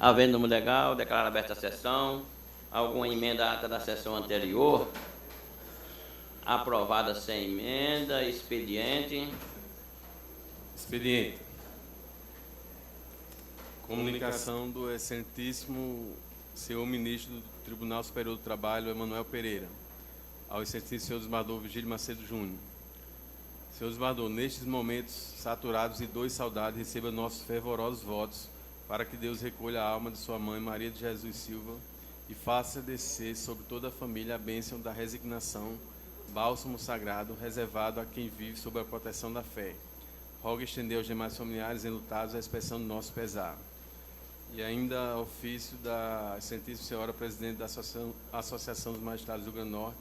Havendo número legal, declaro aberta a sessão. Alguma emenda à ata da sessão anterior? Aprovada sem emenda. Expediente. Expediente. Comunicação do excelentíssimo senhor ministro do Tribunal Superior do Trabalho, Emanuel Pereira, ao excelentíssimo senhor desembargador Virgílio Macedo Júnior. Senhor desembargador, nestes momentos saturados de dor e saudade, receba nossos fervorosos votos para que Deus recolha a alma de sua mãe, Maria de Jesus Silva, e faça descer sobre toda a família a bênção da resignação, bálsamo sagrado reservado a quem vive sob a proteção da fé. Rogo estender aos demais familiares enlutados a expressão do nosso pesar. E ainda ofício da excelentíssima senhora presidente da Associação dos Magistrados do Rio Grande do Norte,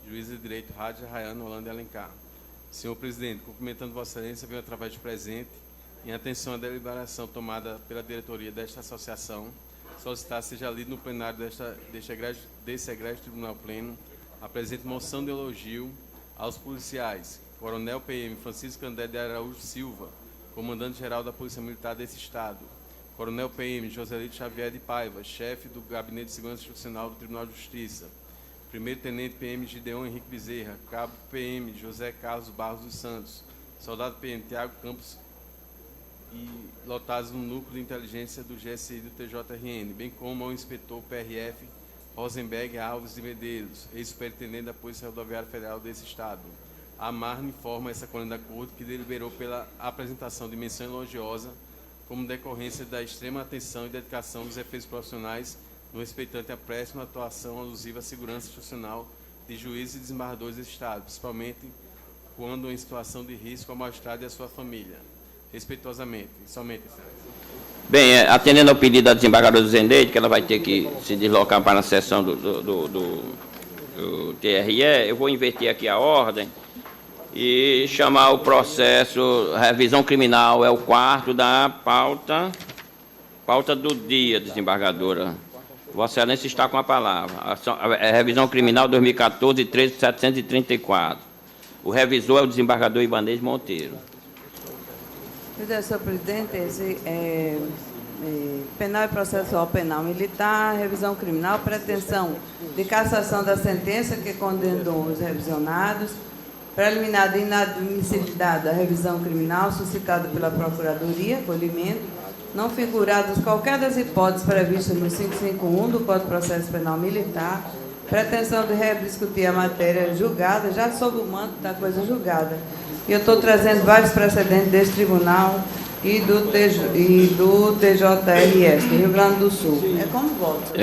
juíza de direito Rádia Rayana Holanda Alencar. Senhor presidente, cumprimentando Vossa Excelência, venho através de presente, em atenção à deliberação tomada pela diretoria desta associação, solicitar seja lido no plenário desse egrégio Tribunal Pleno a presente moção de elogio aos policiais Coronel PM Francisco Candé de Araújo Silva, comandante-geral da Polícia Militar desse Estado, Coronel PM Joselito Xavier de Paiva, chefe do Gabinete de Segurança Institucional do Tribunal de Justiça, Primeiro-Tenente PM Gideon Henrique Bezerra, Cabo PM José Carlos Barros dos Santos, Soldado PM Tiago Campos e lotados no Núcleo de Inteligência do GSI do TJRN, bem como ao Inspetor PRF Rosenberg Alves de Medeiros, ex-superintendente da Polícia Rodoviária Federal desse Estado. A Marne informa essa coluna da Corte que deliberou pela apresentação de menção elogiosa como decorrência da extrema atenção e dedicação dos efeitos profissionais no respeitante à péssima atuação alusiva à segurança institucional de juízes e desembargadores desse Estado, principalmente quando em situação de risco ao magistrado e à sua família. Respeitosamente, somente. Bem, atendendo ao pedido da desembargadora Zendeide, que ela vai ter que se deslocar para a sessão do TRE, eu vou inverter aqui a ordem e chamar o processo revisão criminal, é o quarto da pauta do dia, desembargadora. Vossa Excelência está com a palavra. A revisão criminal 2014, 13.734. O revisor é o desembargador Ibanez Monteiro. Senhor presidente, esse penal e processual penal militar, revisão criminal, pretensão de cassação da sentença que condenou os revisionados, preliminar de inadmissibilidade da revisão criminal suscitada pela Procuradoria, acolhimento, não figuradas qualquer das hipóteses previstas no 551 do Código de Processo Penal Militar, pretensão de rediscutir a matéria julgada, já sob o manto da coisa julgada. E eu estou trazendo vários precedentes desse tribunal e do TJRS, do Rio Grande do Sul. É como voto?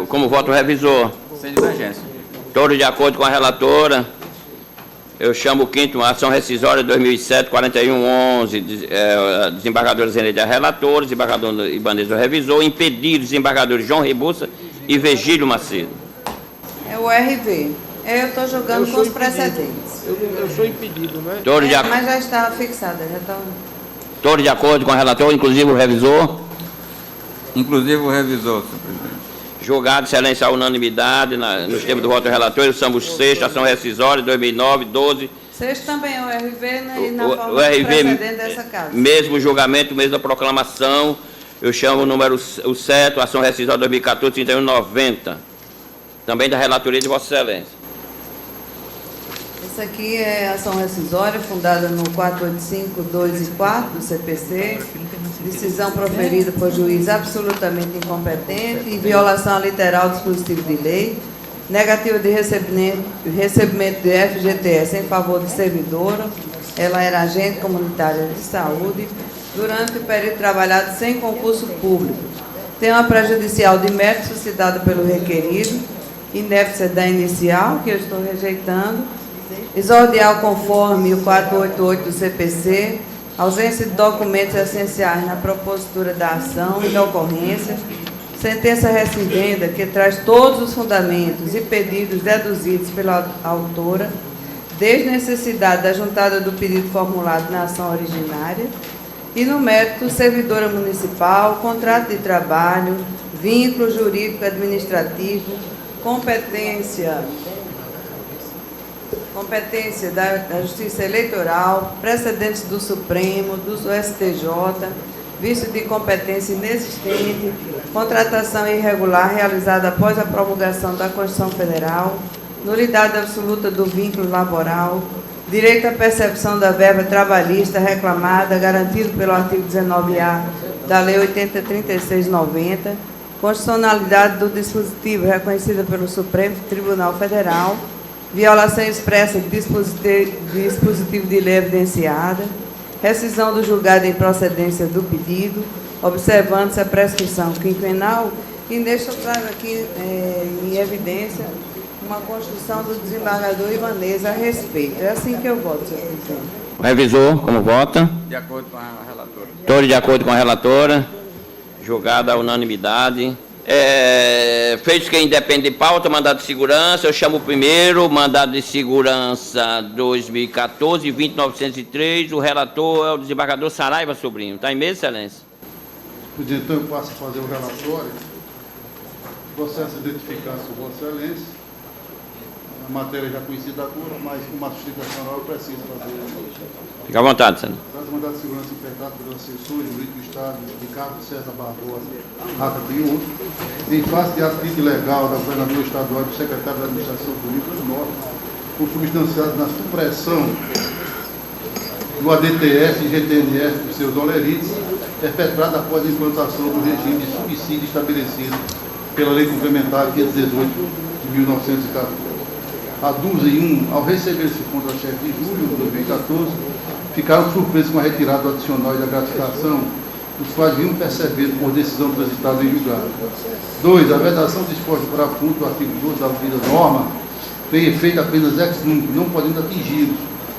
Como voto o revisor. Sem divergência. Todos de acordo com a relatora. Eu chamo o quinto, ação rescisória 2007, 4111, desembargadora Zeneide a relatora, desembargador Ibanez o revisor, impedido desembargadores João Rebouça e Virgílio Macedo. É o RV. Eu estou jogando com os precedentes. Eu sou impedido, né? Mas já está fixada, já está... Todos de acordo com a relatora, inclusive o revisor. Inclusive o revisor, senhor presidente. Julgado, excelência, à unanimidade, nos termos do voto do relator, o SAMBO 6, ação rescisória 2009, 12. 6 também é o RV, né, e na forma de precedente dessa casa. Mesmo julgamento, mesmo da proclamação, eu chamo o número o 7, ação rescisória 2014, 3190. Também da relatoria de Vossa Excelência. Essa aqui é a ação rescisória, fundada no 485, 2 e 4 do CPC, decisão proferida por juiz absolutamente incompetente, em violação à literal do dispositivo de lei, negativa de recebimento de FGTS em favor de servidora, ela era agente comunitária de saúde, durante o período trabalhado sem concurso público. Tem uma prejudicial de mérito suscitada pelo requerido, inépcia da inicial, que eu estou rejeitando, exordial conforme o 488 do CPC, ausência de documentos essenciais na propositura da ação e da ocorrência, sentença recebida que traz todos os fundamentos e pedidos deduzidos pela autora, desnecessidade da juntada do pedido formulado na ação originária, e no mérito, servidora municipal, contrato de trabalho, vínculo jurídico administrativo, competência da Justiça Eleitoral, precedentes do Supremo, do STJ, vício de competência inexistente, contratação irregular realizada após a promulgação da Constituição Federal, nulidade absoluta do vínculo laboral, direito à percepção da verba trabalhista reclamada, garantido pelo artigo 19A da Lei 80.3690, constitucionalidade do dispositivo reconhecida pelo Supremo Tribunal Federal, violação expressa de dispositivo de lei evidenciada, rescisão do julgado em procedência do pedido, observando-se a prescrição quinquenal, e deixa eu trago aqui em evidência uma construção do desembargador Ivanez a respeito. É assim que eu voto, senhor presidente. O revisor, como vota? De acordo com a relatora. Todos de acordo com a relatora. Julgada a unanimidade. Feitos que independe de pauta, mandado de segurança. Eu chamo o primeiro, mandado de segurança 2014, 20903. O relator é o desembargador Saraiva Sobrinho. Está em mesa, excelência? Presidente, então eu passo a fazer o relatório. Processo de identificação, Vossa Excelência. A matéria já conhecida da Câmara, mas com uma sustentação oral eu preciso fazer. Fica à vontade, senhor. Traz o mandado de segurança impetrado pelo assessor jurídico do Estado, Ricardo César Barbosa, Rata Triunfo, em face de ato ilegal da governadora estadual e do secretário da Administração do Rio do Norte, consubstanciado na supressão do ADTS e GTNS dos seus dolerites, perpetrada após a implantação do regime de subsídio estabelecido pela Lei Complementar 518 de 1914. A 12.1, ao receber-se contra-chefe de julho de 2014, ficaram surpresos com a retirada do adicional e da gratificação, os quais vinham percebendo por decisão transitada em julgado. 2. A vedação disposta para ponto do artigo 12 da devida norma tem efeito apenas ex nunc, não podendo atingi-los,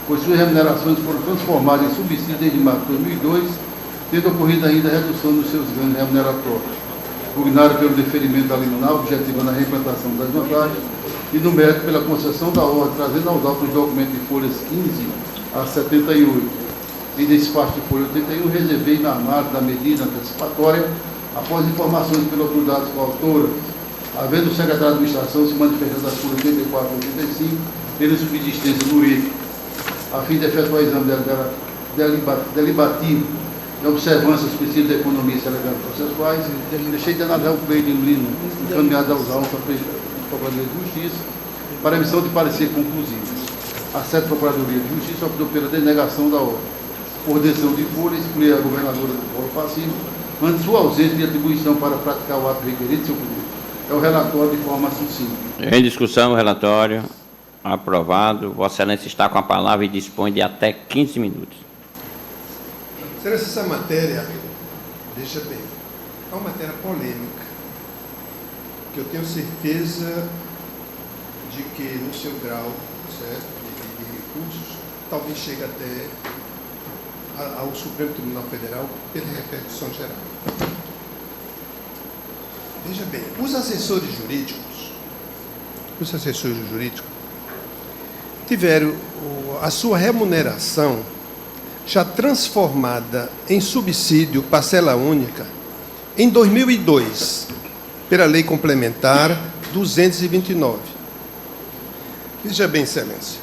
pois suas remunerações foram transformadas em subsídio desde março de 2002, tendo ocorrido ainda a redução dos seus ganhos remuneratórios. Pugnado pelo deferimento da liminar, objetivando a reimplantação das vantagens, e no mérito pela concessão da ordem, trazendo aos autos os documentos de folhas 15 a 78. E despacho de folha 81, reservei na margem da medida antecipatória, após informações pelas autoridades coautoras, havendo o secretário de administração se manifestado da folha 84 e 85, pela subsistência do IEC, a fim de efetuar o exame delibativo de observância dos princípios da economia e legais processuais, deixei de analisar o pleito de Lino, encaminhado aos autos da Procuradoria de Justiça, para emissão de parecer conclusivo. A 7ª Procuradoria de Justiça optou pela denegação da ordem, por decisão de folha, excluir a governadora do polo passivo, ante sua ausência de atribuição para praticar o ato requerido, seu poder. É o relatório de forma sucinta. Em discussão, o relatório aprovado. Vossa Excelência está com a palavra e dispõe de até 15 minutos. Excelência, essa matéria, veja bem, é uma matéria polêmica, que eu tenho certeza de que no seu grau, certo, de recursos, talvez chegue até ao Supremo Tribunal Federal pela repercussão geral. Veja bem, os assessores jurídicos tiveram a sua remuneração já transformada em subsídio parcela única em 2002, pela Lei Complementar 229. Veja bem, Excelência.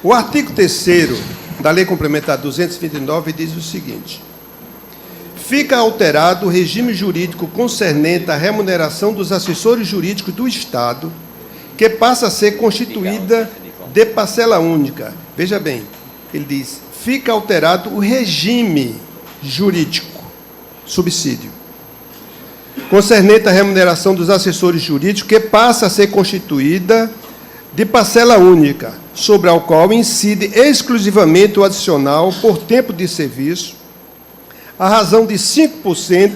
O artigo 3º da Lei Complementar 229 diz o seguinte: fica alterado o regime jurídico concernente à remuneração dos assessores jurídicos do Estado, que passa a ser constituída de parcela única. Veja bem, ele diz, fica alterado o regime jurídico, subsídio, concernente à remuneração dos assessores jurídicos, que passa a ser constituída de parcela única, sobre a qual incide exclusivamente o adicional por tempo de serviço, a razão de 5%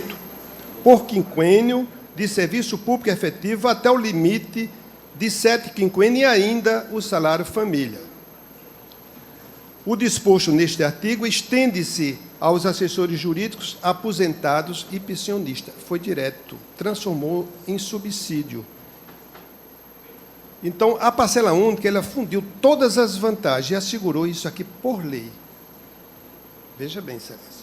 por quinquênio de serviço público efetivo até o limite de 7 quinquênios e ainda o salário família. O disposto neste artigo estende-se aos assessores jurídicos aposentados e pensionistas. Foi direto, transformou em subsídio. Então, a parcela única, ela fundiu todas as vantagens e assegurou isso aqui por lei. Veja bem, Excelência.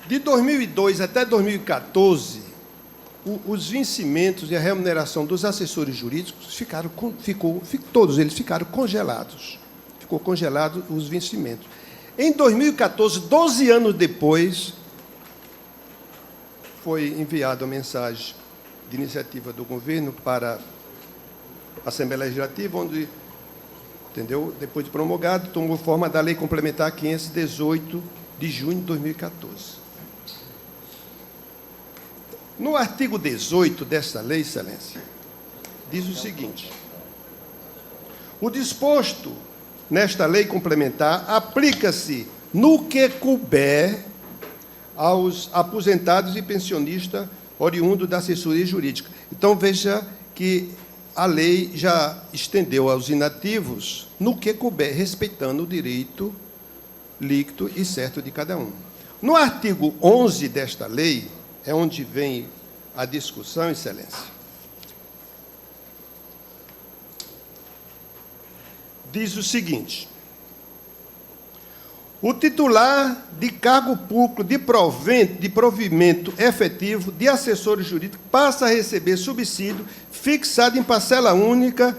De 2002 até 2014, os vencimentos e a remuneração dos assessores jurídicos todos eles ficaram congelados. ficou congelado os vencimentos. Em 2014, 12 anos depois, foi enviada a mensagem de iniciativa do governo para a Assembleia Legislativa, onde, entendeu, depois de promulgado, tomou forma da Lei Complementar 518 de junho de 2014. No artigo 18 desta lei, Excelência, diz o seguinte: o disposto nesta lei complementar aplica-se no que couber aos aposentados e pensionistas oriundos da assessoria jurídica. Então, veja que a lei já estendeu aos inativos no que couber, respeitando o direito líquido e certo de cada um. No artigo 11 desta lei, é onde vem a discussão, Excelência. Diz o seguinte: o titular de cargo público de provimento efetivo de assessor jurídico passa a receber subsídio fixado em parcela única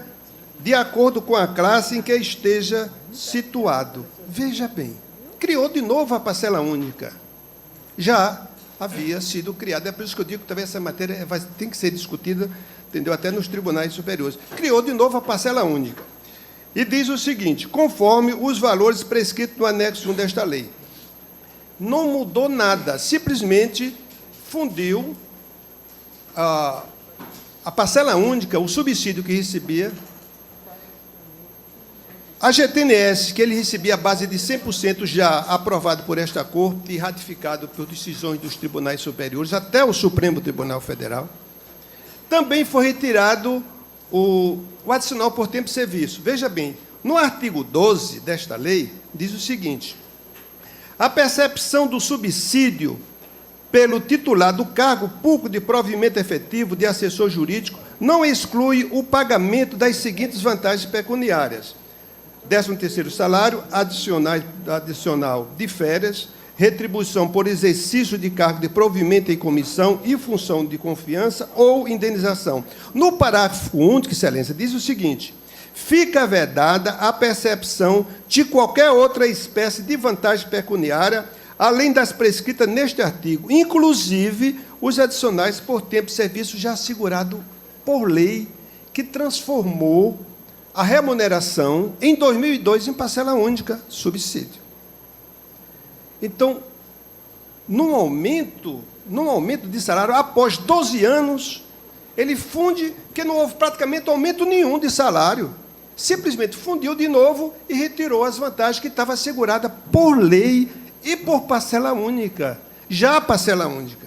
de acordo com a classe em que esteja situado. Veja bem, criou de novo a parcela única. Já havia sido criada, é por isso que eu digo que também essa matéria tem que ser discutida, entendeu, até nos tribunais superiores. Criou de novo a parcela única. E diz o seguinte: conforme os valores prescritos no anexo 1 desta lei. Não mudou nada, simplesmente fundiu a parcela única, o subsídio que recebia, a GTNS, que ele recebia a base de 100% já aprovado por esta Corte e ratificado por decisões dos tribunais superiores, até o Supremo Tribunal Federal. Também foi retirado o adicional por tempo de serviço. Veja bem, no artigo 12 desta lei, diz o seguinte: a percepção do subsídio pelo titular do cargo público de provimento efetivo de assessor jurídico não exclui o pagamento das seguintes vantagens pecuniárias: 13º salário, adicional de férias, retribuição por exercício de cargo de provimento em comissão e função de confiança ou indenização. No parágrafo único, Excelência, diz o seguinte: fica vedada a percepção de qualquer outra espécie de vantagem pecuniária, além das prescritas neste artigo, inclusive os adicionais por tempo de serviço já assegurado por lei, que transformou a remuneração, em 2002, em parcela única, subsídio. Então, num aumento de salário, após 12 anos, ele funde, que não houve praticamente aumento nenhum de salário. Simplesmente fundiu de novo e retirou as vantagens que estavam asseguradas por lei e por parcela única, já a parcela única.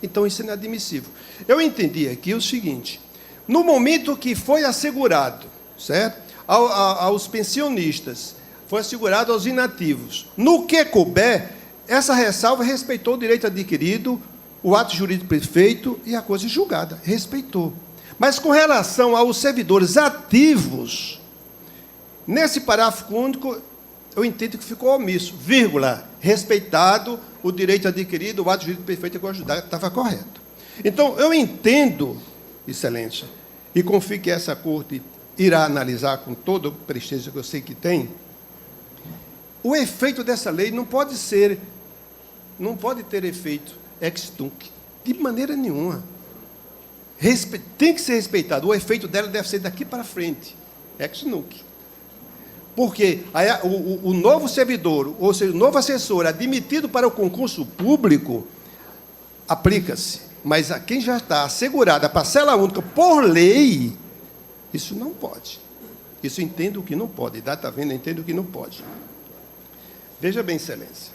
Então, isso é inadmissível. Eu entendi aqui o seguinte: no momento que foi assegurado, certo, aos pensionistas, foi assegurado aos inativos, no que couber, essa ressalva respeitou o direito adquirido, o ato jurídico perfeito e a coisa julgada, respeitou. Mas com relação aos servidores ativos, nesse parágrafo único, eu entendo que ficou omisso, vírgula, respeitado o direito adquirido, o ato jurídico perfeito e a coisa julgada, estava correto. Então, eu entendo, Excelência, e confio que essa Corte irá analisar com todo o prestígio que eu sei que tem, o efeito dessa lei não pode ter efeito ex tunc, de maneira nenhuma. Tem que ser respeitado. O efeito dela deve ser daqui para frente, ex nunc. Porque o novo servidor, ou seja, o novo assessor admitido para o concurso público, aplica-se. Mas a quem já está assegurada a parcela única por lei, isso não pode. Isso entendo que não pode. Está vendo? Entendo que não pode. Veja bem, Excelência.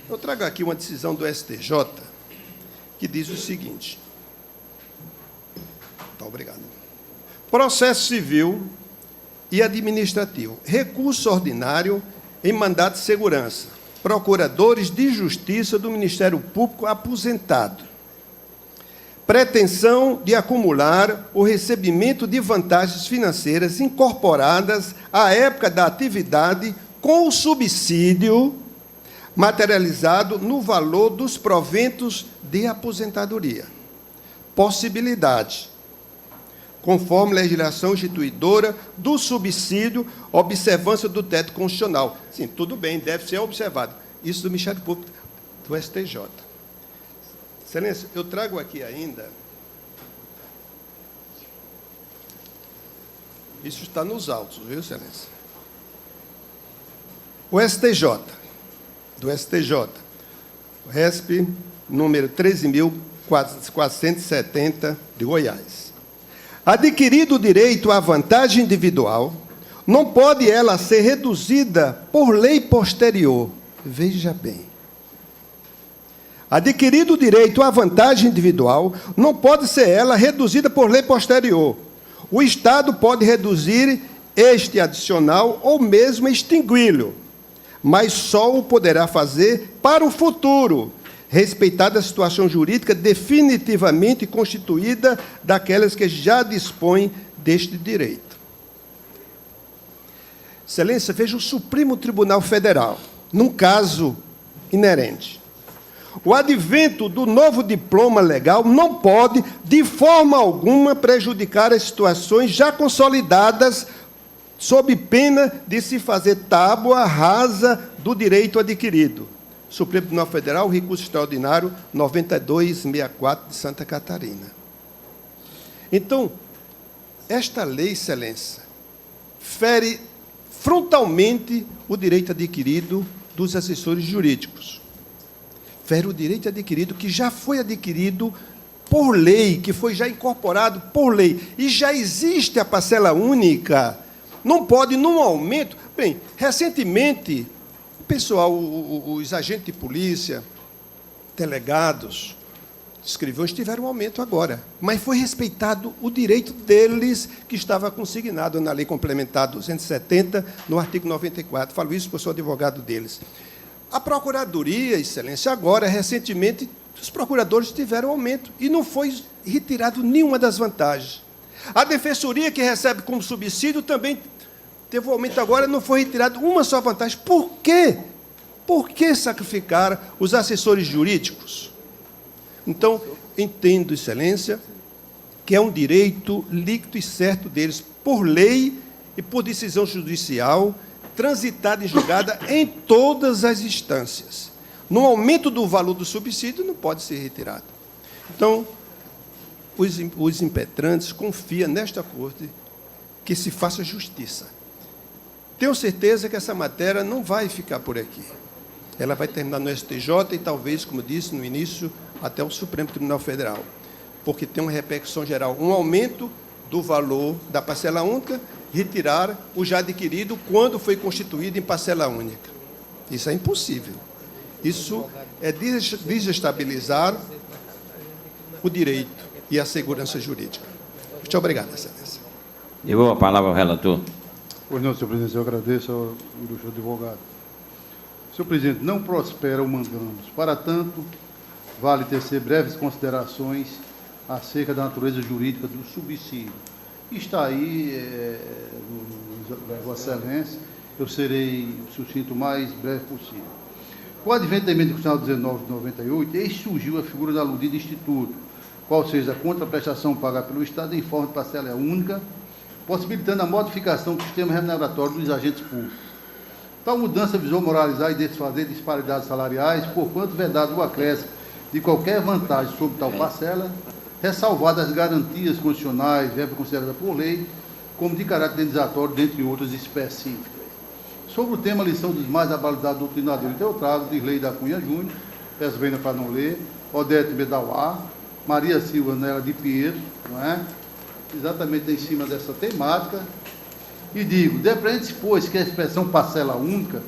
Eu trago aqui uma decisão do STJ que diz o seguinte. Tá, obrigado. Processo civil e administrativo. Recurso ordinário em mandato de segurança. Procuradores de Justiça do Ministério Público aposentado. Pretensão de acumular o recebimento de vantagens financeiras incorporadas à época da atividade com o subsídio materializado no valor dos proventos de aposentadoria. possibilidade, conforme legislação instituidora do subsídio, observância do teto constitucional. Sim, tudo bem, deve ser observado. Isso do Ministério Público do STJ. Excelência, eu trago aqui ainda... Isso está nos autos, viu, Excelência? O STJ, do STJ, o RESP, número 13.470, de Goiás. Adquirido o direito à vantagem individual, não pode ela ser reduzida por lei posterior. Veja bem. Adquirido o direito à vantagem individual, não pode ser ela reduzida por lei posterior. O Estado pode reduzir este adicional ou mesmo extingui-lo, mas só o poderá fazer para o futuro, respeitada a situação jurídica definitivamente constituída daquelas que já dispõem deste direito. Excelência, veja o Supremo Tribunal Federal, num caso inerente. O advento do novo diploma legal não pode, de forma alguma, prejudicar as situações já consolidadas, sob pena de se fazer tábua rasa do direito adquirido. Supremo Tribunal Federal, recurso extraordinário 9264 de Santa Catarina. Então, esta lei, Excelência, fere frontalmente o direito adquirido dos assessores jurídicos. Fere o direito adquirido que já foi adquirido por lei, que foi já incorporado por lei, e já existe a parcela única. Não pode, num aumento... Bem, recentemente, o pessoal, os agentes de polícia, delegados, escrivães, tiveram um aumento agora, mas foi respeitado o direito deles, que estava consignado na Lei Complementar 270, no artigo 94. Falo isso porque eu sou advogado deles. A Procuradoria, Excelência, agora, recentemente, os procuradores tiveram aumento e não foi retirado nenhuma das vantagens. A Defensoria, que recebe como subsídio, também teve um aumento agora, não foi retirado uma só vantagem. Por quê? Por que sacrificar os assessores jurídicos? Então, entendo, Excelência, que é um direito líquido e certo deles, por lei e por decisão judicial, transitada e julgada em todas as instâncias. No aumento do valor do subsídio, não pode ser retirado. Então, os impetrantes confiam nesta Corte que se faça justiça. Tenho certeza que essa matéria não vai ficar por aqui. Ela vai terminar no STJ e talvez, como disse no início, até o Supremo Tribunal Federal, porque tem uma repercussão geral, um aumento do valor da parcela única, retirar o já adquirido quando foi constituído em parcela única. Isso é impossível. Isso é desestabilizar o direito e a segurança jurídica. Muito obrigado, Excelência. Eu vou a palavra ao relator. Pois não, senhor presidente, eu agradeço ao ilustre advogado. Senhor presidente, não prospera o mandamos. Para tanto, vale tecer breves considerações acerca da natureza jurídica do subsídio. Está aí, Vossa Excelência, eu serei sucinto o mais breve possível. Com o advento da Emenda Constitucional 19 de 98, eis surgiu a figura da aludida instituto, qual seja a contraprestação paga pelo Estado em forma de parcela única, possibilitando a modificação do sistema remuneratório dos agentes públicos. Tal mudança visou moralizar e desfazer disparidades salariais, porquanto vedado o acréscimo de qualquer vantagem sobre tal parcela, ressalvadas as garantias constitucionais, verba considerada por lei, como de caráter indenizatório, dentre outras específicas. Sobre o tema, a lição dos mais abalizados doutrinadores, eu trago de Lei da Cunha Júnior, peço bem para não ler, Odete Bedauá, Maria Silva Nela de Pinheiro, não é? Exatamente em cima dessa temática, e digo, depreende-se, pois, que a expressão parcela única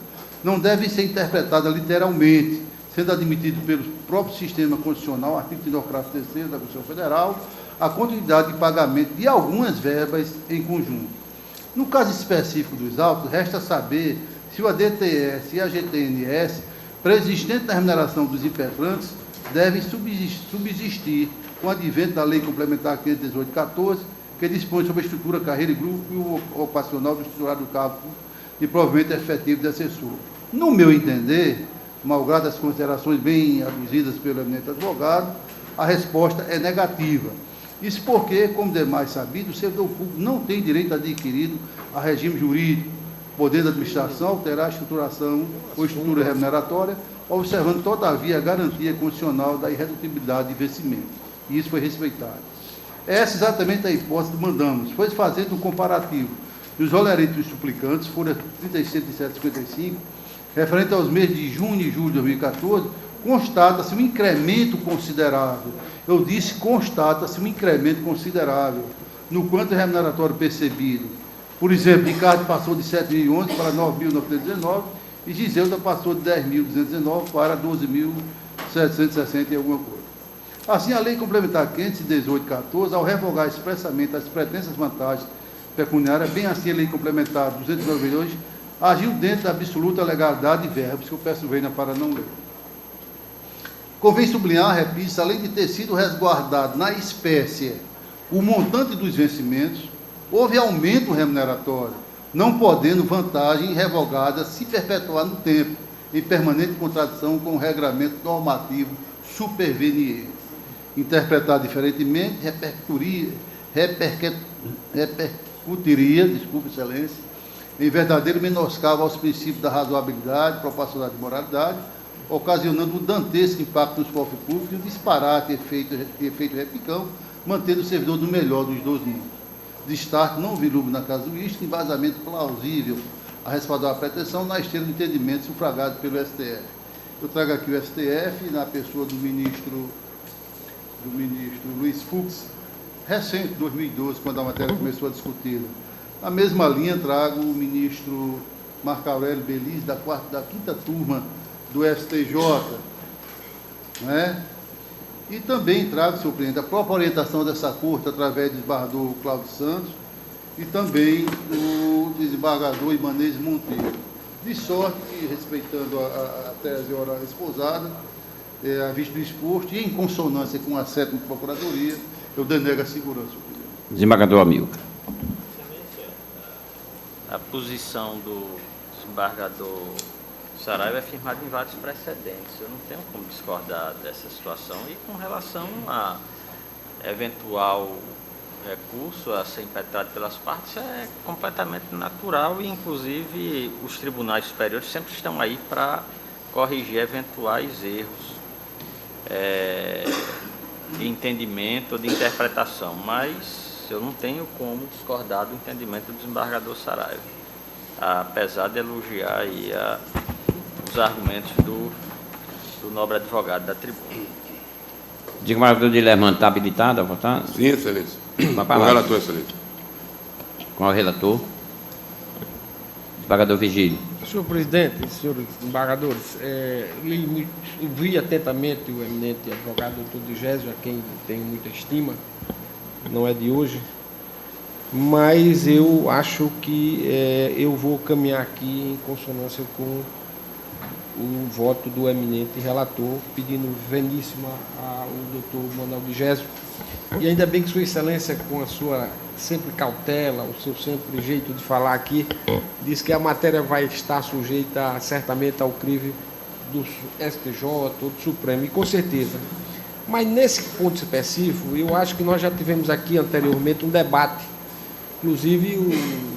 não deve ser interpretada literalmente, sendo admitido pelo próprio sistema constitucional, artigo 39º da Constituição Federal, a continuidade de pagamento de algumas verbas em conjunto. No caso específico dos autos, resta saber se o ADTS e a GTNS, preexistente na remuneração dos impetrantes, devem subsistir com o advento da Lei Complementar 518/14, que dispõe sobre a estrutura, carreira e grupo ocupacional do titular do cargo de provimento efetivo de assessor. No meu entender, malgrado as considerações bem aduzidas pelo eminente advogado, a resposta é negativa. Isso porque, como demais sabido, o servidor público não tem direito adquirido a regime jurídico, podendo a administração alterar a estruturação ou estrutura remuneratória, observando, todavia, a garantia constitucional da irredutibilidade de vencimento. E isso foi respeitado. Essa é exatamente a hipótese que mandamos. Foi fazendo um comparativo dos oleritos dos suplicantes, folha 37 de 755, referente aos meses de junho e julho de 2014, constata-se um incremento considerável. Eu disse constata-se um incremento considerável no quanto remuneratório percebido. Por exemplo, Ricardo passou de 7.011 para 9.919 e Giselda passou de 10.219 para 12.760 e alguma coisa. Assim, a Lei Complementar 518/14, ao revogar expressamente as pretensas vantagens pecuniárias, bem assim a Lei Complementar 292, agiu dentro da absoluta legalidade de verbos, que eu peço vênia para não ler. Convém sublinhar, repito, além de ter sido resguardado na espécie o montante dos vencimentos, houve aumento remuneratório, não podendo vantagem revogada se perpetuar no tempo, em permanente contradição com o regramento normativo superveniente. Interpretado diferentemente, repercutiria, desculpe, excelência, em verdadeiro menoscabo aos princípios da razoabilidade, proporcionalidade e moralidade, ocasionando um dantesco impacto nos cofres públicos e um disparate efeito repicão, mantendo o servidor no melhor dos dois mundos. Destaque não vilume na casuística, embasamento plausível a respaldar a pretensão na esteira do entendimento sufragado pelo STF. Eu trago aqui o STF, na pessoa do ministro Luiz Fux, recente, 2012, quando a matéria começou a discutir. Na mesma linha, trago o ministro Marco Aurélio Beliz, da quinta turma do STJ, né? E também trago, senhor presidente, a própria orientação dessa corte através do desembargador Cláudio Santos e também do desembargador Ibanez Monteiro. De sorte que, respeitando a tese oral esposada, à vista do exposto e em consonância com a 7ª Procuradoria, eu denego a segurança, senhor presidente. Desembargador Amilcar. A posição do desembargador Saraiva é firmada em vários precedentes. Eu não tenho como discordar dessa situação. E com relação a eventual recurso a ser impetrado pelas partes, é completamente natural e, inclusive, os tribunais superiores sempre estão aí para corrigir eventuais erros de entendimento ou de interpretação. Mas eu não tenho como discordar do entendimento do desembargador Saraiva, apesar de elogiar aí os argumentos do nobre advogado da tribuna. Desembargador Dilermano, está habilitado a votar? Sim, excelência. Com o relator, excelência. Com o relator. Desembargador Vigílio. Senhor presidente, senhores desembargadores, vi atentamente o eminente advogado doutor Digésio, a quem tenho muita estima, não é de hoje, mas eu acho que eu vou caminhar aqui em consonância com o voto do eminente relator, pedindo veníssima ao doutor Manuel Digésio. E ainda bem que Sua Excelência, com a sua sempre cautela, o seu sempre jeito de falar aqui, diz que a matéria vai estar sujeita certamente ao crivo do STJ ou do Supremo, e com certeza. Mas nesse ponto específico, eu acho que nós já tivemos aqui anteriormente um debate. Inclusive, o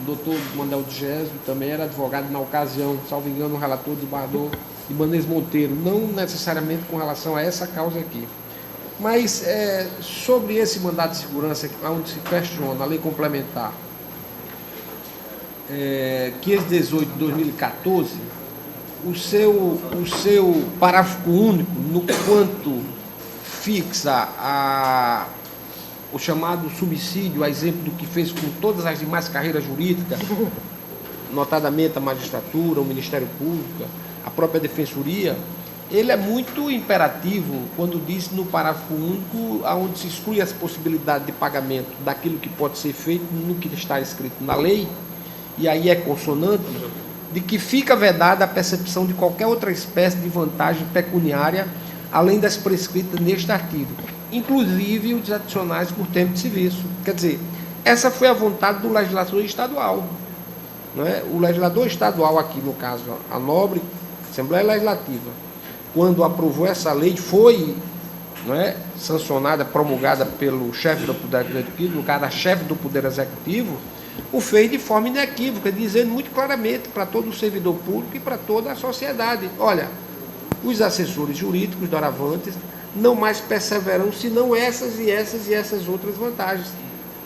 doutor Manuel Digésio também era advogado na ocasião, salvo engano, o relator do desembargador Ibanez Monteiro, não necessariamente com relação a essa causa aqui. Mas sobre esse mandado de segurança, onde se questiona a lei complementar 518 de 2014, o seu parágrafo único, no quanto fixa o chamado subsídio, a exemplo do que fez com todas as demais carreiras jurídicas, notadamente a magistratura, o Ministério Público, a própria Defensoria, ele é muito imperativo quando diz no parágrafo único, onde se exclui as possibilidades de pagamento daquilo que pode ser feito no que está escrito na lei, e aí é consonante, de que fica vedada a percepção de qualquer outra espécie de vantagem pecuniária, além das prescritas neste artigo, inclusive os adicionais por tempo de serviço. Quer dizer, essa foi a vontade do legislador estadual. Não é? O legislador estadual aqui, no caso, a nobre Assembleia Legislativa, quando aprovou essa lei, foi não é, sancionada, promulgada pelo chefe do Poder Executivo, no caso da chefe do Poder Executivo, o fez de forma inequívoca, dizendo muito claramente para todo o servidor público e para toda a sociedade: olha, os assessores jurídicos doravantes não mais perseveram senão essas e essas e essas outras vantagens.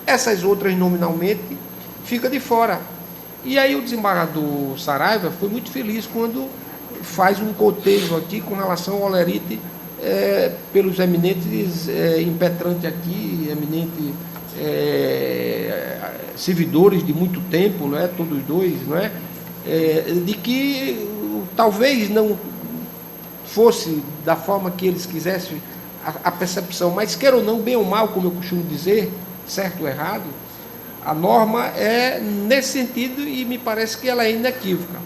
Essas outras, nominalmente, ficam de fora. E aí o desembargador Saraiva foi muito feliz quando faz um cotejo aqui com relação ao olerite pelos eminentes impetrantes aqui, eminentes servidores de muito tempo, não é? Todos dois, não é? De que talvez não fosse da forma que eles quisessem a percepção, mas quer ou não, bem ou mal, como eu costumo dizer, certo ou errado, a norma é nesse sentido e me parece que ela é inequívoca.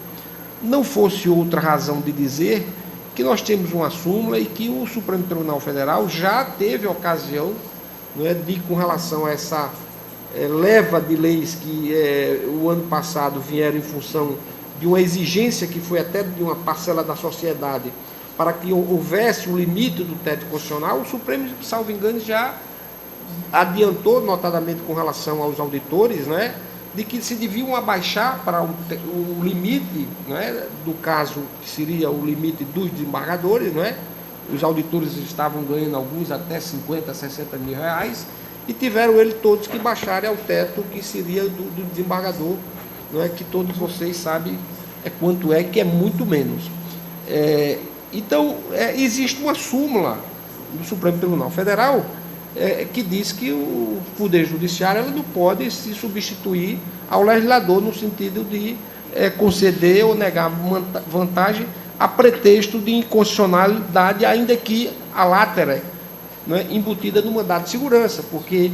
Não fosse outra razão de dizer que nós temos uma súmula e que o Supremo Tribunal Federal já teve ocasião, não é, de, com relação a essa leva de leis que o ano passado vieram em função de uma exigência que foi até de uma parcela da sociedade para que houvesse um limite do teto constitucional, o Supremo, salvo engano, já adiantou, notadamente com relação aos auditores, né, de que se deviam abaixar para o limite, né, do caso que seria o limite dos desembargadores, né. Os auditores estavam ganhando alguns até 50, 60 mil reais e tiveram eles todos que baixarem ao teto que seria do desembargador, não é, que todos vocês sabem quanto é, que é muito menos. Então, existe uma súmula do Supremo Tribunal Federal que diz que o Poder Judiciário ela não pode se substituir ao legislador no sentido de conceder ou negar vantagem a pretexto de inconstitucionalidade, ainda que a látera, né, embutida no mandado de segurança, porque,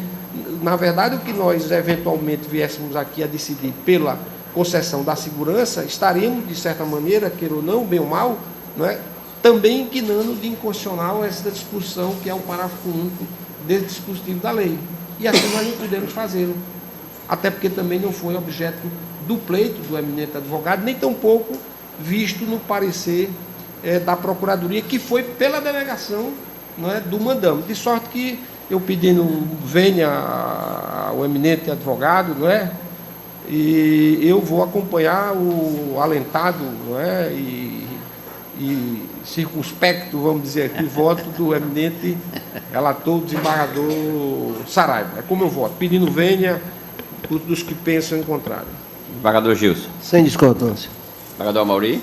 na verdade, o que nós eventualmente viéssemos aqui a decidir pela concessão da segurança, estaremos, de certa maneira, queira ou não, bem ou mal, não é, também inquinando de inconstitucional essa disposição que é o parágrafo único desse dispositivo da lei. E assim nós não podemos fazê-lo. Até porque também não foi objeto do pleito do eminente advogado, nem tampouco visto no parecer da Procuradoria, que foi pela delegação, não é, do mandame. De sorte que eu pedindo venha o eminente advogado, não é? E eu vou acompanhar o alentado, não é? E circunspecto, vamos dizer aqui, voto do eminente relator, desembargador Saraiva. É como eu voto, pedindo venha dos que pensam em contrário. Desembargador Gilson. Sem discordância. Desembargador Amauri.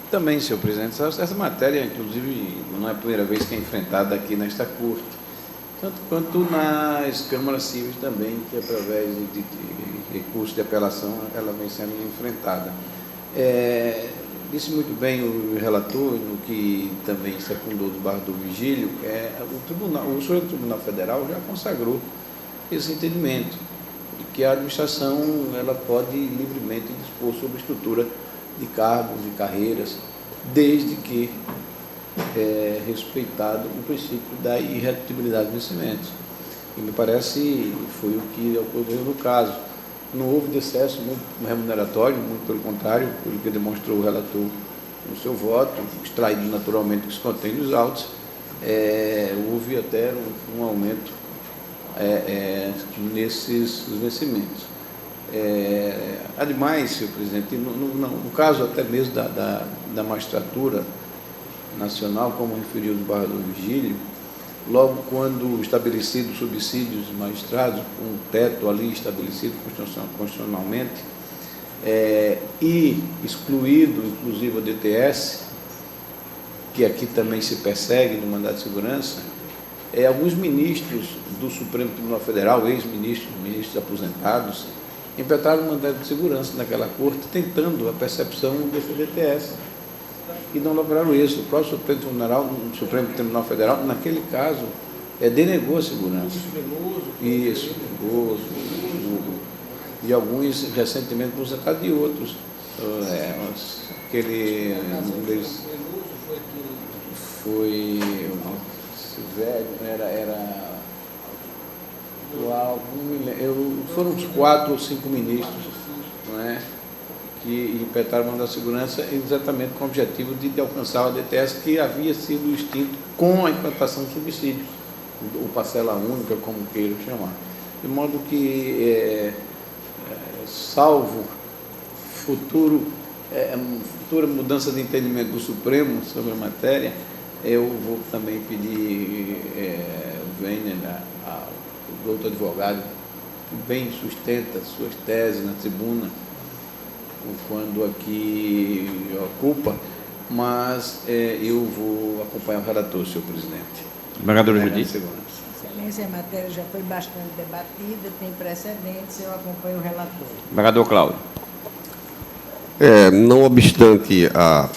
Também, senhor presidente, essa matéria, inclusive, não é a primeira vez que é enfrentada aqui nesta Corte, tanto quanto nas câmaras cíveis também, que através de recurso de apelação ela vem sendo enfrentada. Disse muito bem o relator, no que também secundou do Barra do Vigílio, o Supremo Tribunal Federal já consagrou esse entendimento, de que a administração ela pode livremente dispor sobre a estrutura de cargos e carreiras, desde que respeitado o princípio da irredutibilidade dos vencimentos. E me parece foi o que ocorreu no caso. Não houve decesso remuneratório, muito pelo contrário, pelo que demonstrou o relator no seu voto, extraído naturalmente do que se contém nos autos, houve até um aumento nesses vencimentos. Ademais, senhor presidente, no caso até mesmo da magistratura nacional, como referiu o desembargador Vigílio, logo quando estabelecidos subsídios de magistrados, um teto ali estabelecido constitucionalmente, e excluído, inclusive, a DTS, que aqui também se persegue no mandato de segurança, alguns ministros do Supremo Tribunal Federal, ex-ministros, ministros aposentados, impetraram o mandato de segurança naquela corte, tentando a percepção desse DTS. E não lograram isso. O próprio Supremo Tribunal Federal, naquele caso, denegou a segurança. Isso, e alguns recentemente aposentados e outros. Aquele foi velho, foram uns 4 ou 5 ministros, não é, que impetraram o mandado de segurança exatamente com o objetivo de alcançar o DTS que havia sido extinto com a implantação do subsídio, o parcela única, como queiram chamar. De modo que, salvo futura mudança de entendimento do Supremo sobre a matéria, eu vou também pedir ao outro advogado que bem sustenta suas teses na tribuna, quando aqui ocupa, mas eu vou acompanhar o relator, senhor presidente. Desembargador Judite. Excelência, a matéria já foi bastante debatida, tem precedentes, eu acompanho o relator. Desembargador Cláudio. Não obstante a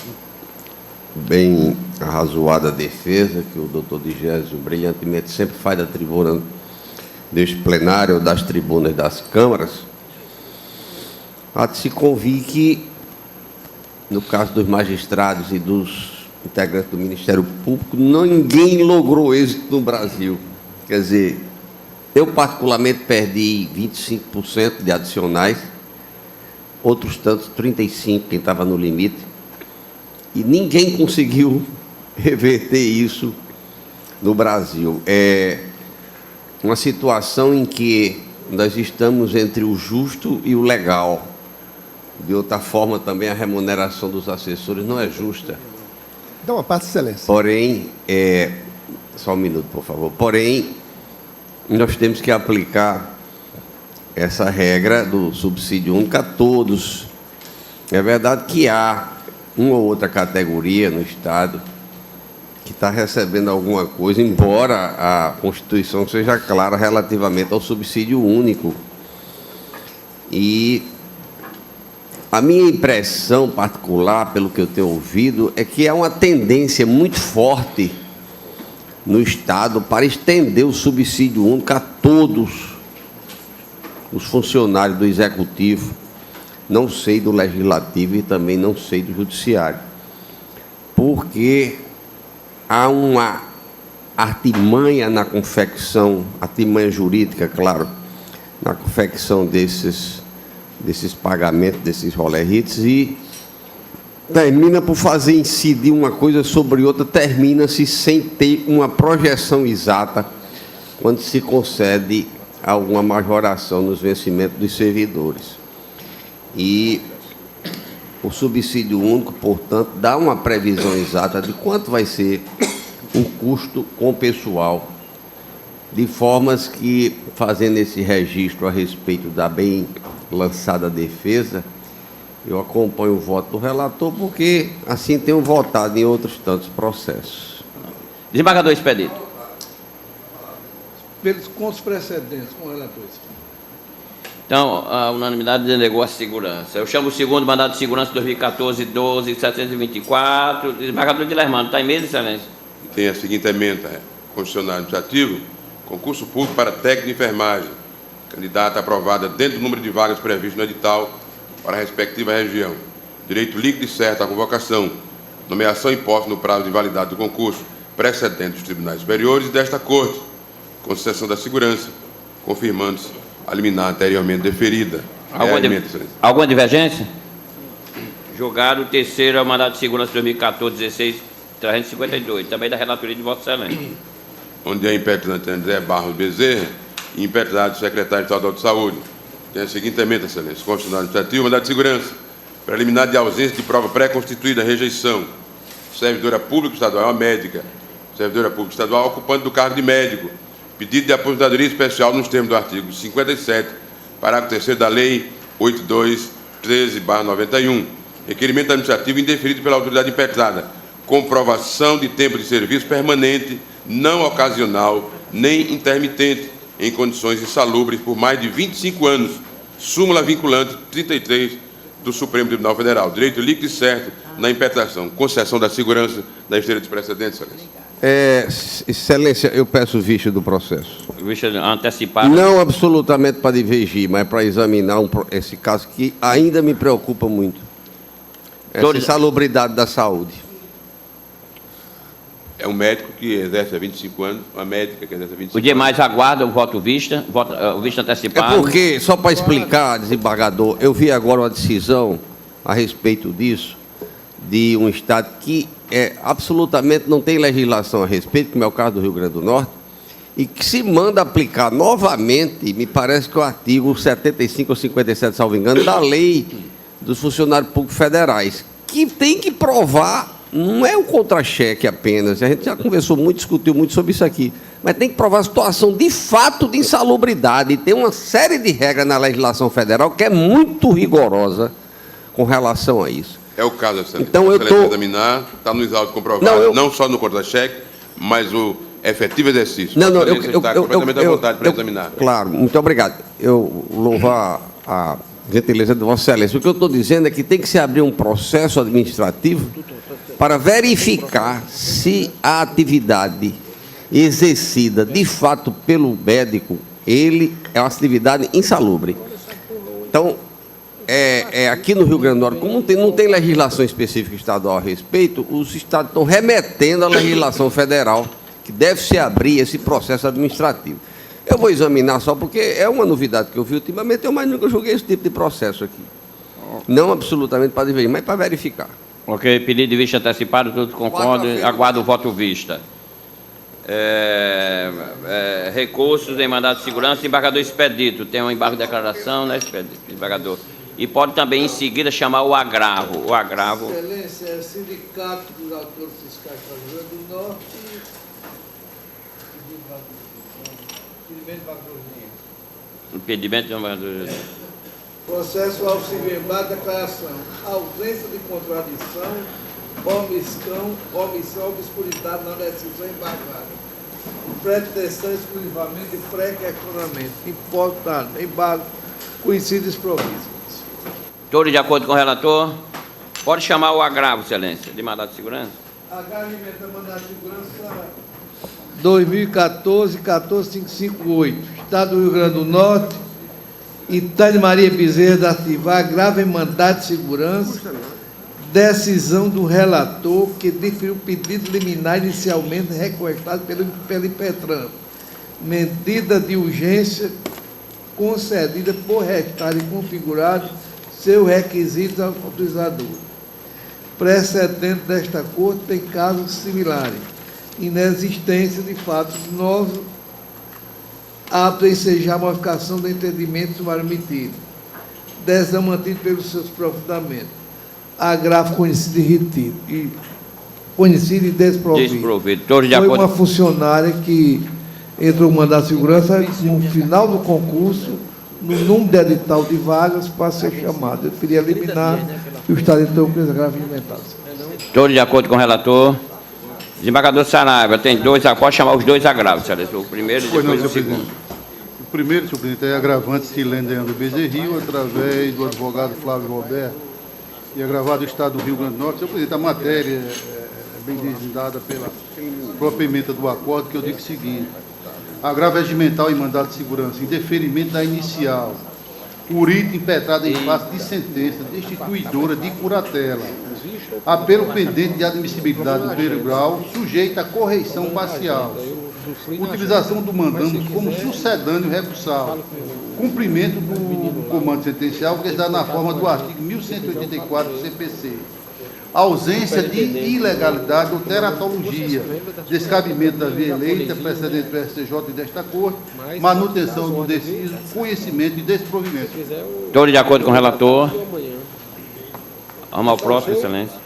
bem arrazoada defesa que o doutor Digésio brilhantemente sempre faz da tribuna deste plenário, das tribunas das câmaras, há de se convir que, no caso dos magistrados e dos integrantes do Ministério Público, ninguém logrou êxito no Brasil. Quer dizer, eu particularmente perdi 25% de adicionais, outros tantos, 35%, quem estava no limite, e ninguém conseguiu reverter isso no Brasil. É uma situação em que nós estamos entre o justo e o legal. De outra forma, também a remuneração dos assessores não é justa. Dá uma parte, excelência. Porém, só um minuto, por favor. Porém, nós temos que aplicar essa regra do subsídio único a todos. É verdade que há uma ou outra categoria no Estado que está recebendo alguma coisa, embora a Constituição seja clara relativamente ao subsídio único. E a minha impressão particular, pelo que eu tenho ouvido, é que há uma tendência muito forte no Estado para estender o subsídio único a todos os funcionários do Executivo, não sei do Legislativo e também não sei do Judiciário, porque há uma artimanha na confecção, artimanha jurídica, claro, na confecção desses pagamentos, desses rolerrites, e termina por fazer incidir uma coisa sobre outra, termina-se sem ter uma projeção exata quando se concede alguma majoração nos vencimentos dos servidores. E o subsídio único, portanto, dá uma previsão exata de quanto vai ser o custo com o pessoal, de formas que, fazendo esse registro a respeito da bem lançada defesa, eu acompanho o voto do relator, porque assim tenho votado em outros tantos processos. Desembargador Expedito. Com os precedentes, com relatores. Então, a unanimidade denegou a segurança. Eu chamo o segundo mandado de segurança 2014-12-724. Desembargador de Lermano, está em mesa, excelência? Tem a seguinte emenda constitucional administrativo: concurso público para técnico de enfermagem. Candidata aprovada dentro do número de vagas previsto no edital para a respectiva região. Direito líquido e certo à convocação. Nomeação imposta no prazo de validade do concurso precedente dos tribunais superiores e desta Corte. Concessão da segurança, confirmando-se a liminar anteriormente deferida. Alguma divergência? Julgado o terceiro ao mandado de segurança 2014-16-352, também da relatoria de Vossa Excelência. Onde é impetrante André Barros Bezerra e impetrante secretário estadual de Saúde. Tem a seguinte emenda, excelência: constitucional administrativo, mandado de segurança, preliminar de ausência de prova pré-constituída, rejeição. Servidora pública estadual, uma médica, servidora pública estadual ocupante do cargo de médico, pedido de aposentadoria especial nos termos do artigo 57, parágrafo 3º da Lei 8213/91. Requerimento administrativo indeferido pela autoridade impetrada. Comprovação de tempo de serviço permanente, não ocasional nem intermitente, em condições insalubres por mais de 25 anos. Súmula vinculante 33 do Supremo Tribunal Federal. Direito líquido e certo na impetração. Concessão da segurança da esteira de precedentes, excelência. Excelência, eu peço vista do processo. Vista antecipada? Não absolutamente para divergir, mas para examinar esse caso que ainda me preocupa muito. Essa insalubridade da saúde. É um médico que exerce há 25 anos, uma médica que exerce há 25 anos. O demais aguarda o voto vista, o vista antecipado. É porque, só para explicar, desembargador, eu vi agora uma decisão a respeito disso, de um Estado que absolutamente não tem legislação a respeito, como é o caso do Rio Grande do Norte, e que se manda aplicar novamente, me parece que o artigo 75 ou 57, salvo engano, da lei dos funcionários públicos federais, que tem que provar, não é um contra-cheque apenas, a gente já conversou muito, discutiu muito sobre isso aqui, mas tem que provar a situação de fato de insalubridade, e tem uma série de regras na legislação federal que é muito rigorosa com relação a isso. É o caso, Excelência. Então, eu estou... examinar, está nos autos comprovados, não só no contra-cheque, mas o efetivo exercício. Não, eu está completamente à vontade para examinar. Claro, muito obrigado. Eu louvar a gentileza de Vossa Excelência. O que eu estou dizendo é que tem que se abrir um processo administrativo para verificar se a atividade exercida de fato pelo médico, ele é uma atividade insalubre. Então, aqui no Rio Grande do Norte, como não tem legislação específica estadual a respeito, os estados estão remetendo à legislação federal, que deve se abrir esse processo administrativo. Eu vou examinar só porque é uma novidade que eu vi ultimamente, eu mais nunca julguei esse tipo de processo aqui. Não absolutamente para dividir, mas para verificar. Ok, pedido de vista antecipado, todos concordam, aguardo o voto vista. Recursos em mandado de segurança, embargador expedito. Tem um embargo de declaração, né, embargador? E pode também, em seguida, chamar o agravo. O agravo... Excelência, é Sindicato dos Autores Fiscais do Rio Grande do Norte e impedimento de embargador. Processo ao civil, embargo de declaração, ausência de contradição, omissão ou obscuridade na decisão embargada. Pretensão exclusivamente de pré-questionamento. Importante, embargo, conhecido desprovisto. Todos de acordo com o relator? Pode chamar o agravo, Excelência, de mandado de segurança? Agravo de mandado de segurança 2014-14558. Estado do Rio Grande do Norte, Itane Maria Bezerra da Silva, agravo em mandado de segurança, decisão do relator que deferiu o pedido liminar inicialmente requestado pelo Impetram. Medida de urgência concedida por restarem configurados seu requisito autorizador. Precedente desta Corte tem casos similares. Inexistência de fatos novos apto a ensejar a modificação do entendimento sumário emitido. Decisão mantida pelos seus aprofundamentos. Agravo conhecido e retido. Conhecido e desprovido. Todos de Foi acordo... uma funcionária que entrou no mandato de segurança no final do concurso, no número de edital de vagas para ser chamado. Eu queria eliminar e o Estado entrou com esse agravo alimentado. Todos de acordo com o relator? Desembargador Saraiva, tem dois, pode chamar os dois agravos, Excelência. O primeiro e depois o segundo. O primeiro, senhor presidente, é agravante Silene Leandro Bezerril, através do advogado Flávio Roberto, e agravado do Estado do Rio Grande do Norte. Senhor presidente, a matéria é bem deslindada pela própria emenda do acordo, que eu digo o seguinte: agravo regimental em mandado de segurança, em deferimento da inicial, por item impetrado em face de sentença destituidora de curatela, apelo pendente de admissibilidade do primeiro grau, sujeito a correição parcial, utilização do mandante como sucedâneo recursal, cumprimento do comando sentencial que está na forma do artigo 1184 do CPC, ausência de ilegalidade ou teratologia, descabimento da via eleita, precedente do STJ e desta Corte, manutenção do deciso, conhecimento e desprovimento. Todos de acordo com o relator? Vamos ao próximo, Excelência.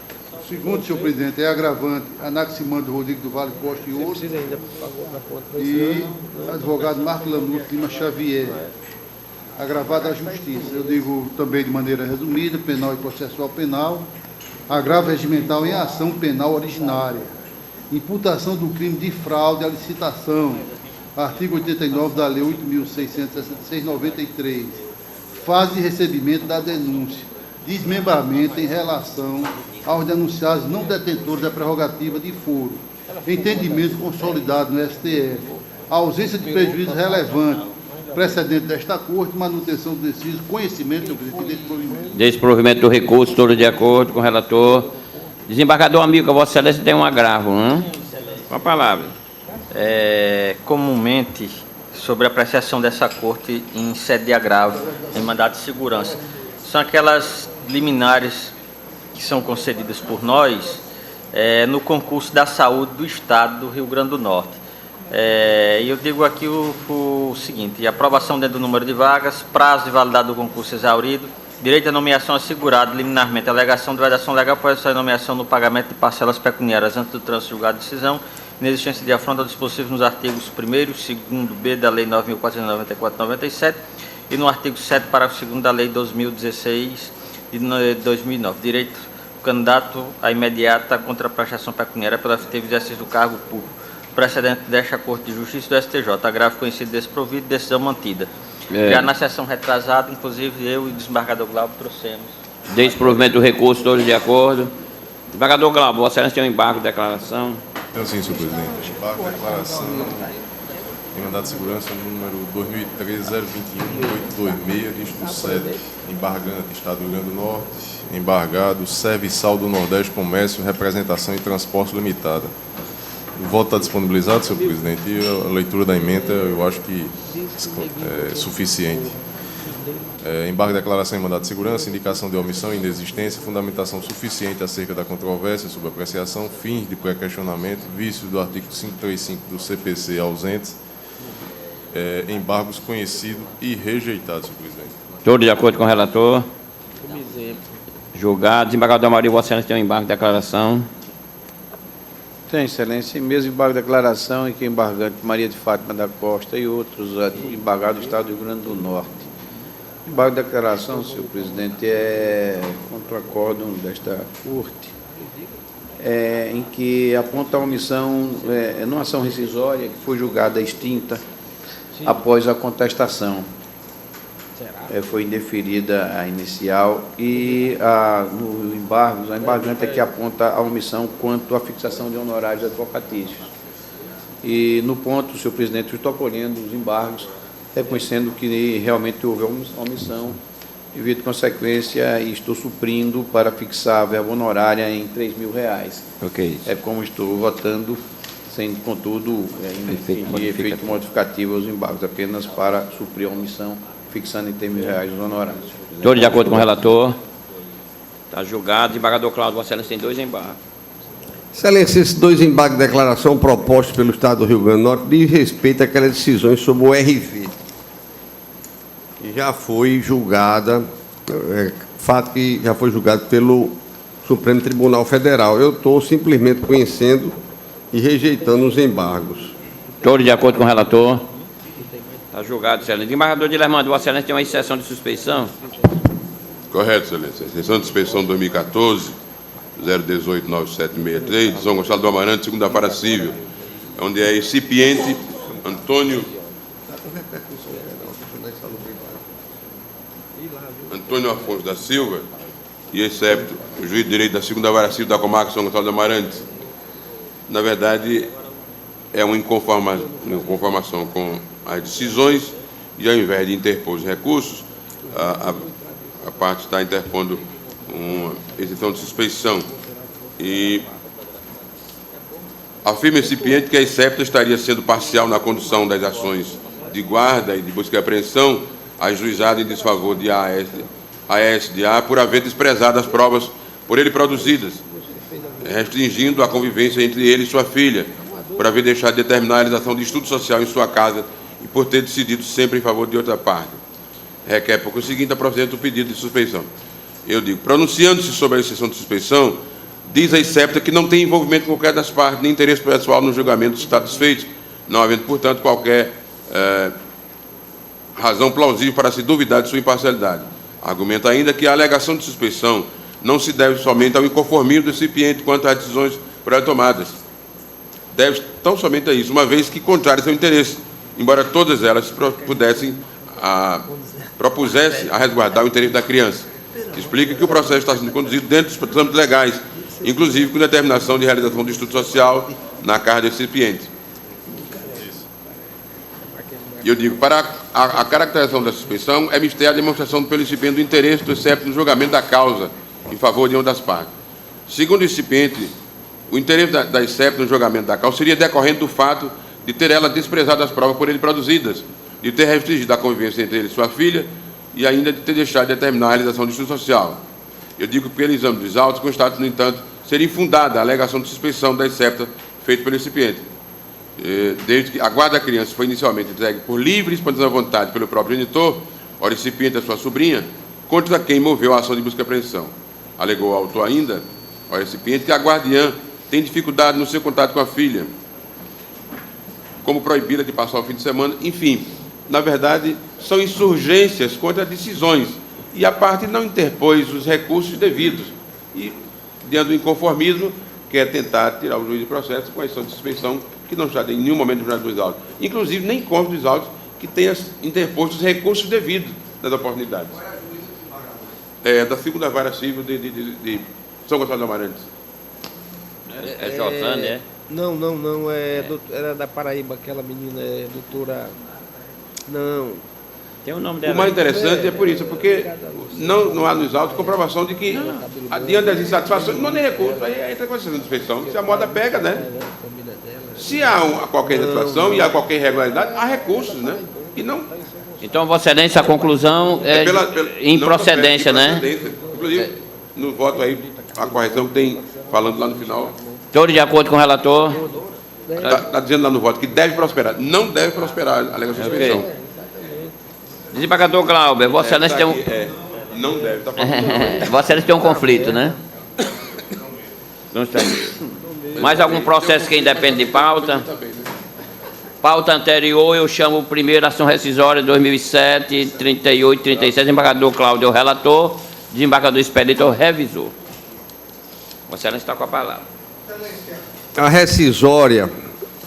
Segundo, senhor presidente, é agravante Anaximandro Rodrigues do Vale Costa e outros, e advogado Marco Lanús Lima Xavier, agravado à Justiça. Eu digo também de maneira resumida, penal e processual penal, agravo regimental em ação penal originária, imputação do crime de fraude à licitação, artigo 89 da Lei 8.666/93, fase de recebimento da denúncia, desmembramento em relação aos denunciados não detentores da prerrogativa de foro, entendimento consolidado no STF, ausência de prejuízo relevante, precedente desta Corte, manutenção do deciso, conhecimento do presidente e desprovimento. Desprovimento do recurso, todos de acordo com o relator. Desembargador amigo, a Vossa Excelência tem um agravo, não? Com a palavra. Comumente, sobre a apreciação dessa Corte em sede de agravo, em mandado de segurança, são aquelas liminares que são concedidas por nós no concurso da saúde do Estado do Rio Grande do Norte. E eu digo aqui o seguinte: aprovação dentro do número de vagas, prazo de validade do concurso exaurido, direito à nomeação assegurado liminarmente, alegação de vedação legal por essa nomeação no pagamento de parcelas pecuniárias antes do trânsito julgado de decisão, inexistência de afronta dispositivos nos artigos 1º e 2º da Lei 9.494/97 e no artigo 7º, parágrafo 2º da Lei 2016 de 2009. Direito do candidato à imediata contraprestação pecuniária pelo efetivo exercício do cargo público. Precedente desta Corte de Justiça do STJ. Agravo conhecido desprovido, decisão mantida. Já na sessão retrasada, inclusive eu e o desembargador Glauber trouxemos. Desprovimento do recurso, todos de acordo. Desembargador Glauber, Vossa Excelência tem um embargo de declaração. Então, sim, senhor presidente. Embargo de declaração em mandado de segurança número 2013-021-826, dígito 7, embargante Estado do Rio Grande do Norte, embargado Serviçal do Nordeste Comércio, Representação e Transporte Limitada. O voto está disponibilizado, senhor presidente, e a leitura da emenda eu acho que é suficiente. Embargo de declaração em mandado de segurança, indicação de omissão e inexistência, fundamentação suficiente acerca da controvérsia sobre apreciação, fins de pré-questionamento, vícios do artigo 535 do CPC ausentes, embargos conhecidos e rejeitados, senhor presidente. Todos de acordo com o relator? Julgado. Desembargador Amauri, Vossa Excelência tem um embargo de declaração. Tem, excelência, mesmo embargo de declaração em que embargante Maria de Fátima da Costa e outros embargados do Estado do Rio Grande do Norte. Embargo de declaração, senhor presidente, é contra o acórdão desta Corte, em que aponta a omissão numa ação rescisória que foi julgada extinta após a contestação. Foi indeferida a inicial e no embargo, a embargante é que aponta a omissão quanto à fixação de honorários advocatícios. E no ponto, senhor presidente, eu estou acolhendo os embargos, reconhecendo que realmente houve omissão e, via de consequência, estou suprindo para fixar a verba honorária em R$3.000. Ok. É como estou votando, sem, contudo, efeito modificativo aos embargos, apenas para suprir a omissão, fixando em R$3.000 os honorários. Todos de acordo com o relator? Está julgado. Desembargador Cláudio, Vossa Excelência tem 2 embargos. Excelência, esses 2 embargos de declaração propostos pelo Estado do Rio Grande do Norte diz respeito àquelas decisões sobre o RV, que já foi julgada, fato que já foi julgado pelo Supremo Tribunal Federal. Eu estou simplesmente conhecendo e rejeitando os embargos. Todos de acordo com o relator? Está julgado, excelência. Desembargador Dilermando, Vossa Excelência tem uma exceção de suspeição? Correto, excelência. Exceção de suspeição 2014, 0189763, de São Gonçalo do Amarante, segunda vara civil, onde é recipiente Antônio Afonso da Silva e excepto o juiz de direito da segunda vara civil da comarca São Gonçalo do Amarante. Na verdade, é uma inconformação com as decisões e, ao invés de interpor os recursos, a parte está interpondo uma exceção de suspeição e afirma recipiente que a excepta estaria sendo parcial na condução das ações de guarda e de busca e apreensão ajuizada em desfavor de ASDA por haver desprezado as provas por ele produzidas, restringindo a convivência entre ele e sua filha, por haver deixado de determinar a realização de estudo social em sua casa e por ter decidido sempre em favor de outra parte. Requer, por conseguinte, a procedência do pedido de suspeição. Eu digo, pronunciando-se sobre a exceção de suspeição, diz a excepta que não tem envolvimento com qualquer das partes, nem interesse pessoal no julgamento dos citados feitos, não havendo, portanto, qualquer razão plausível para se duvidar de sua imparcialidade. Argumenta ainda que a alegação de suspeição não se deve somente ao inconformismo do recipiente quanto às decisões por ela tomadas. Deve tão somente a isso, uma vez que contrárias ao interesse, embora todas elas propusessem a resguardar o interesse da criança. Explica que o processo está sendo conduzido dentro dos âmbitos legais, inclusive com determinação de realização do estudo social na casa do recipiente. E eu digo, para a caracterização da suspeição, é mistério a demonstração pelo recipiente do interesse do excepto no julgamento da causa em favor de uma das partes. Segundo o recipiente, o interesse da excepto no julgamento da causa seria decorrente do fato de ter ela desprezado as provas por ele produzidas, de ter restringido a convivência entre ele e sua filha e ainda de ter deixado de determinar a realização de estudo social. Eu digo que, pelo exame dos autos, constato, no entanto, ser infundada a alegação de suspeição da excepta feita pelo recipiente, desde que a guarda da criança foi inicialmente entregue por livre e espontânea vontade pelo próprio genitor, ao recipiente da sua sobrinha, contra quem moveu a ação de busca e apreensão. Alegou o autor ainda, ao recipiente, que a guardiã tem dificuldade no seu contato com a filha, como proibida de passar o fim de semana. Enfim, na verdade, são insurgências contra decisões, e a parte não interpôs os recursos devidos, e, diante do inconformismo, quer tentar tirar o juiz de processo com a ação de suspeição, que não está em nenhum momento divulgado dos autos. Inclusive, nem consta dos autos que tenha interposto os recursos devidos nas oportunidades. É da segunda vara civil de São Gonçalo de Amarante. É Josane, é? Não, era da Paraíba, aquela menina, doutora... Não. Tem o nome dela. O mais interessante é por isso, porque não há nos autos comprovação de que, diante das insatisfações, não há nem recurso. Aí entra com a decisão de suspeição. Se a moda pega, né? Se há qualquer insatisfação e há qualquer irregularidade, há recursos, né? E não... Então, Vossa Excelência, a conclusão é improcedência, né? Inclusive, no voto aí, a correção que tem, falando lá no final... Todos de acordo com o relator? Está dizendo lá no voto que deve prosperar. Não deve prosperar a alegação de suspeição. Okay. Desembargador Glauber, Vossa Excelência tem um... não deve, está falando. Vossa Excelência tem um conflito, né? Não está. Mais algum processo que independe de pauta? Pauta anterior, eu chamo o primeiro, ação rescisória 2007, 38, 37, desembargador Cláudio, o relator, desembargador Expedito, o revisor. Vossa Excelência está com a palavra. A rescisória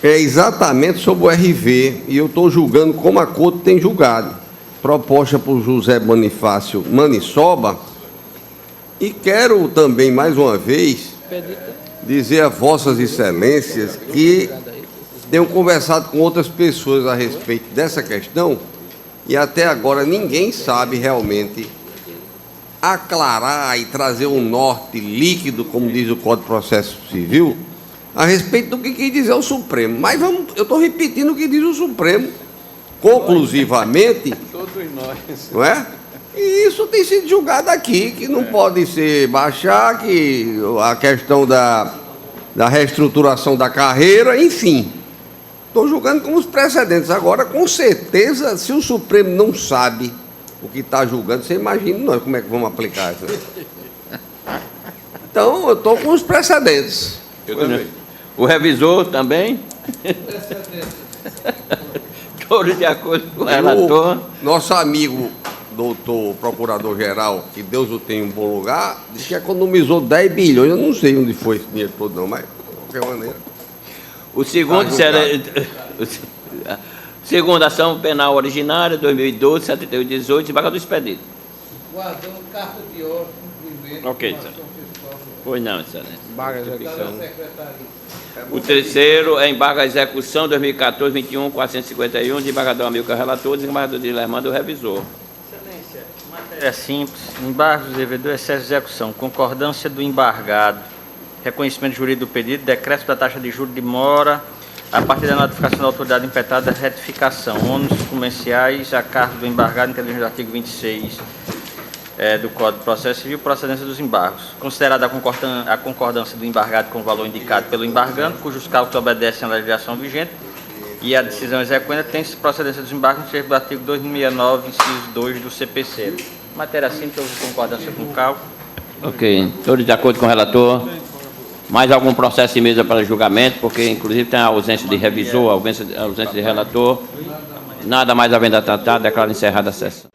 é exatamente sobre o RV, e eu estou julgando como a Corte tem julgado. Proposta por José Bonifácio Manissoba, e quero também, mais uma vez, dizer a Vossas Excelências que tenho conversado com outras pessoas a respeito dessa questão, e até agora ninguém sabe realmente aclarar e trazer um norte líquido, como diz o Código de Processo Civil, a respeito do que quis dizer o Supremo. Mas eu estou repetindo o que diz o Supremo, conclusivamente, Todos nós. não é? E isso tem sido julgado aqui, que não pode ser baixar, que a questão da reestruturação da carreira, enfim. Estou julgando como os precedentes. Agora, com certeza, se o Supremo não sabe o que está julgando, você imagina nós como é que vamos aplicar isso. Então, eu estou com os precedentes. Eu também. O revisor também? Todos de acordo com o relator. Nosso amigo, doutor Procurador-Geral, que Deus o tenha em um bom lugar, disse que economizou 10 bilhões. Eu não sei onde foi esse dinheiro todo, não, mas de qualquer maneira. O segundo, segundo ação penal originária, 2012, 7118, desembargador Expedito. Guardou carta de ordem, cumprimento. Ok, senhor. Pois não, excelência. Embargo à execução. O terceiro é embargo à execução 2014-21, 451, desembargador Amilcar relator, desembargador de Lermando, revisor. Excelência, matéria simples, embargos do devedor, excesso de execução, concordância do embargado, reconhecimento jurídico do pedido, decréscimo da taxa de juros de mora, a partir da notificação da autoridade impetrada, retificação, ônus comerciais a cargo do embargado, inteligente do artigo 26 do Código de Processo Civil, procedência dos embargos. Considerada a concordância do embargado com o valor indicado pelo embargando, cujos cálculos obedecem à legislação vigente, e a decisão exequenda tem-se procedência dos embargos no termo do artigo 269, inciso 2 do CPC. Matéria simples, houve concordância com o cálculo. Ok. Todos de acordo com o relator? Mais algum processo de mesa para julgamento, porque inclusive tem a ausência de revisor, a ausência de relator. Nada mais havendo a tratar, declaro encerrada a sessão.